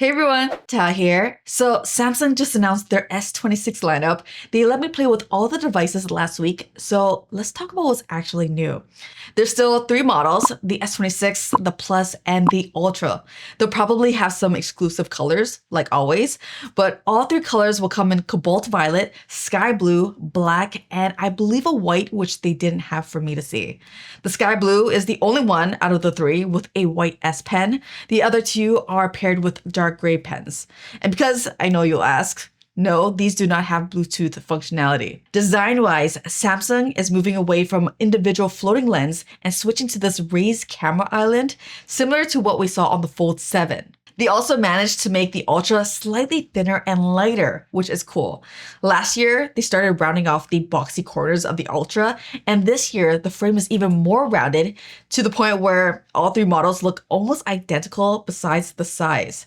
Hey everyone, Thao here. So Samsung just announced their S26 lineup. They let me play with all the devices last week, so let's talk about what's actually new. There's still three models, the S26, the Plus, and the Ultra. They'll probably have some exclusive colors, like always, but all three colors will come in cobalt violet, sky blue, black, and I believe a white, which they didn't have for me to see. The sky blue is the only one out of the three with a white S Pen. The other two are paired with dark gray pens. And because I know you'll ask, no, these do not have Bluetooth functionality. Design-wise, Samsung is moving away from individual floating lens and switching to this raised camera island, similar to what we saw on the Fold 7. They also managed to make the Ultra slightly thinner and lighter, which is cool. Last year, they started rounding off the boxy corners of the Ultra, and this year, the frame is even more rounded to the point where all three models look almost identical besides the size.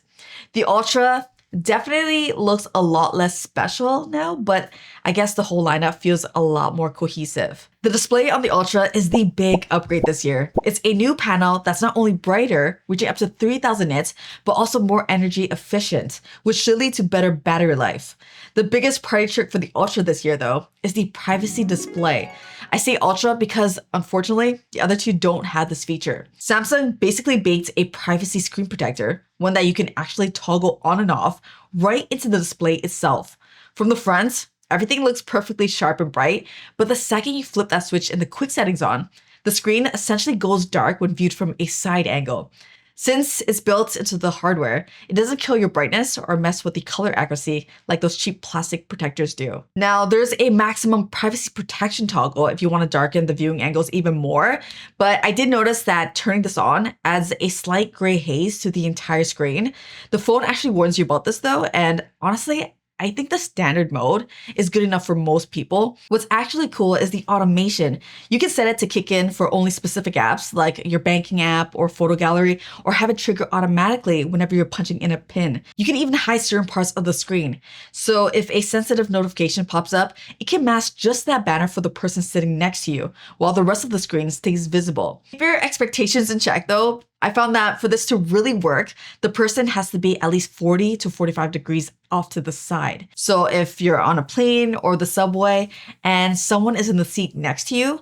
The Ultra definitely looks a lot less special now, but I guess the whole lineup feels a lot more cohesive. The display on the Ultra is the big upgrade this year. It's a new panel that's not only brighter, reaching up to 3000 nits, but also more energy efficient, which should lead to better battery life. The biggest party trick for the Ultra this year, though, is the privacy display. I say Ultra because, unfortunately, the other two don't have this feature. Samsung basically baked a privacy screen protector, one that you can actually toggle on and off, right into the display itself. From the front, everything looks perfectly sharp and bright, but the second you flip that switch and the quick settings on, the screen essentially goes dark when viewed from a side angle. Since it's built into the hardware, it doesn't kill your brightness or mess with the color accuracy like those cheap plastic protectors do. Now, there's a maximum privacy protection toggle if you want to darken the viewing angles even more, but I did notice that turning this on adds a slight gray haze to the entire screen. The phone actually warns you about this though, and honestly, I think the standard mode is good enough for most people. What's actually cool is the automation. You can set it to kick in for only specific apps like your banking app or photo gallery, or have it trigger automatically whenever you're punching in a pin. You can even hide certain parts of the screen. So if a sensitive notification pops up, it can mask just that banner for the person sitting next to you, while the rest of the screen stays visible. Keep your expectations in check though. I found that for this to really work, the person has to be at least 40 to 45 degrees off to the side. So if you're on a plane or the subway and someone is in the seat next to you,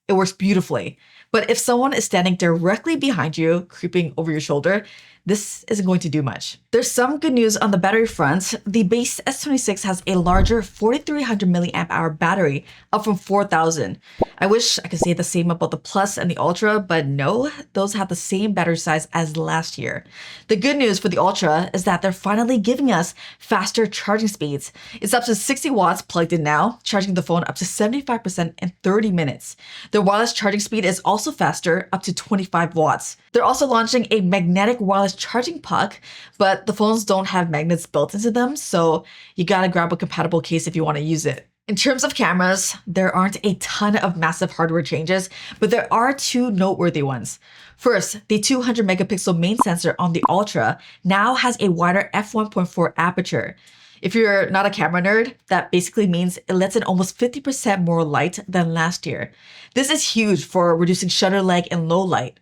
it works beautifully. But if someone is standing directly behind you, creeping over your shoulder, this isn't going to do much. There's some good news on the battery front. The base S26 has a larger 4300 milliamp hour battery, up from 4000. I wish I could say the same about the Plus and the Ultra, but no, those have the same battery size as last year. The good news for the Ultra is that they're finally giving us faster charging speeds. It's up to 60 watts plugged in now, charging the phone up to 75% in 30 minutes. The wireless charging speed is also faster, up to 25 watts. They're also launching a magnetic wireless charging puck, but the phones don't have magnets built into them, so you gotta grab a compatible case if you want to use it. In terms of cameras, there aren't a ton of massive hardware changes, but there are two noteworthy ones. First, the 200 megapixel main sensor on the Ultra now has a wider f1.4 aperture. If you're not a camera nerd, that basically means it lets in almost 50% more light than last year. This is huge for reducing shutter lag in low light.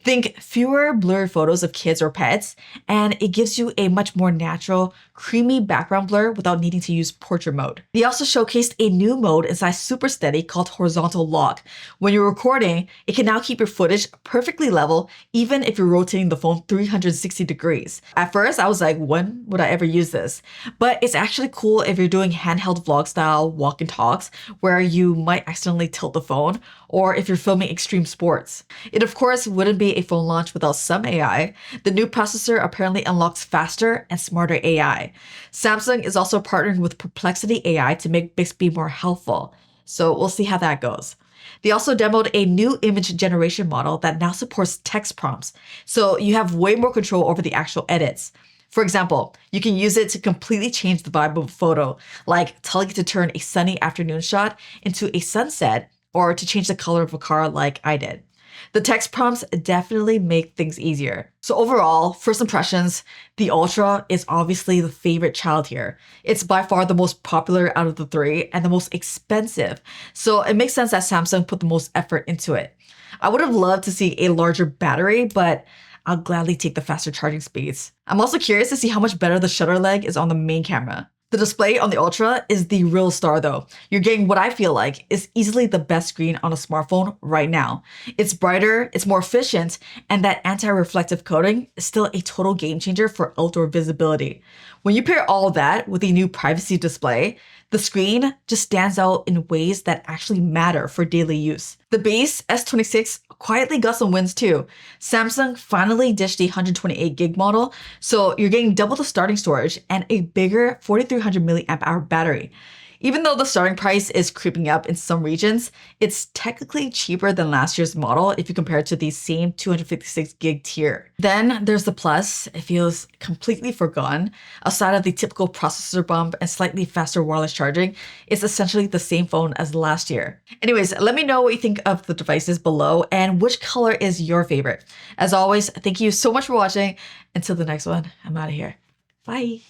Think fewer blurry photos of kids or pets, and it gives you a much more natural, creamy background blur without needing to use portrait mode. They also showcased a new mode inside Super Steady called Horizontal Lock. When you're recording, it can now keep your footage perfectly level, even if you're rotating the phone 360 degrees. At first, I was like, when would I ever use this? But it's actually cool if you're doing handheld vlog style walk and talks, where you might accidentally tilt the phone, or if you're filming extreme sports. It of course wouldn't be a phone launch without some AI. The new processor apparently unlocks faster and smarter AI. Samsung is also partnering with Perplexity AI to make Bixby more helpful. So we'll see how that goes. They also demoed a new image generation model that now supports text prompts. So you have way more control over the actual edits. For example, you can use it to completely change the vibe of a photo, like telling it to turn a sunny afternoon shot into a sunset, or to change the color of a car like I did. The text prompts definitely make things easier. So overall, first impressions, the Ultra is obviously the favorite child here. It's by far the most popular out of the three and the most expensive. So it makes sense that Samsung put the most effort into it. I would have loved to see a larger battery, but I'll gladly take the faster charging speeds. I'm also curious to see how much better the shutter leg is on the main camera. The display on the Ultra is the real star though. You're getting what I feel like is easily the best screen on a smartphone right now. It's brighter, it's more efficient, and that anti-reflective coating is still a total game changer for outdoor visibility. When you pair all that with a new privacy display, the screen just stands out in ways that actually matter for daily use. The base S26 quietly got some wins too. Samsung finally ditched the 128 gig model, so you're getting double the starting storage and a bigger 4300 milliamp hour battery. Even though the starting price is creeping up in some regions, it's technically cheaper than last year's model if you compare it to the same 256 gig tier. Then there's the Plus. It feels completely forgotten. Outside of the typical processor bump and slightly faster wireless charging, it's essentially the same phone as last year. Anyways, let me know what you think of the devices below and which color is your favorite. As always, thank you so much for watching. Until the next one, I'm out of here. Bye.